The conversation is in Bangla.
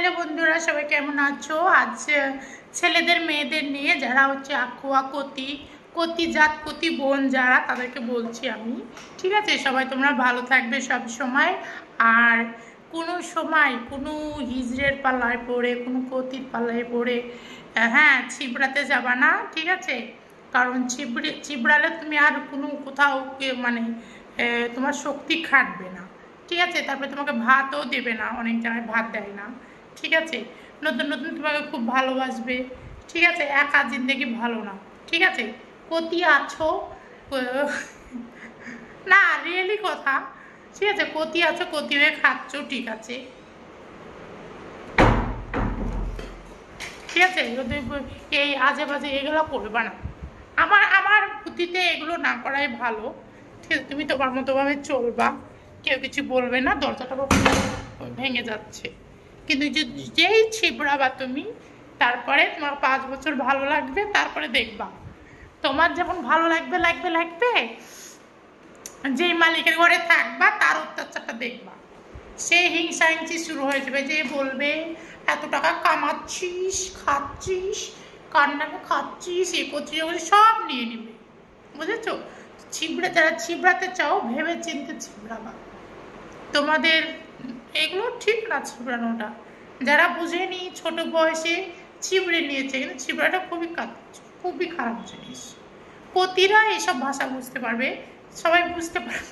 হ্যালো বন্ধুরা, সবাই কেমন আছো? আজ ছেলেদের মেয়েদের নিয়ে যারা হচ্ছে আকুয়া কতি কতি জাত কতি বোন যারা তাদেরকে বলছি আমি। ঠিক আছে, সবাই তোমরা ভালো থাকবে সব সময়। আর কোনো সময় কোনো হিজড়ের পাল্লায় পড়ে কোনো কতির পাল্লায় পড়ে হ্যাঁ ছিবড়াতে যাবা না, ঠিক আছে? কারণ চিবড়ালে তুমি আর কোনো কোথাও মানে তোমার শক্তি খাটবে না, ঠিক আছে? তারপরে তোমাকে ভাতও দেবে না, অনেক জায়গায় ভাত দেয় না, ঠিক আছে? নতুন নতুন তোমাকে খুব ভালোবাসবে, ঠিক আছে? একা জিন্দেগি ভালো না, ঠিক আছে? কতি আছো না, রিয়েলি কথা, ঠিক আছে? কতি আছো, কতি হয়ে খাচ্ছ, ঠিক আছে? ঠিক আছে, এই আজে বাজে এগুলো করবা না। আমার আমার বুদ্ধিতে এগুলো না করাই ভালো, ঠিক আছে? তুমি তোমার মতোভাবে চলবা, কেউ কিছু বলবে না, দরজাটা ভেঙে যাচ্ছে। কিন্তু যেই ছিবড়াবা তুমি, তারপরে তোমার 5 বছর ভালো লাগবে, তারপরে দেখবা তোমার যখন ভালো লাগবে লাগবে লাগবে, যেই মালিকের ঘরে থাকবা তার অত্যাচারটা দেখবা, সে হিংসা হিংসি শুরু হয়ে যাবে, যে বলবে এত টাকা কামাচ্ছিস, খাচ্ছিস, কার নামে খাচ্ছিস, এ করছিস, সব নিয়ে নেবে, বুঝেছো? যারা ছিবড়াতে চাও ভেবে চিনতে ছিবড়াবা। তোমাদের এগুলো ঠিক না ছিবড়ানোটা। যারা বুঝেনি ছোট বয়সে ছিবড়ে নিয়েছে, কিন্তু ছিবড়াটা খুবই খারাপ জিনিস। কতিরা এইসব ভাষা বুঝতে পারবে, সবাই বুঝতে পারবে।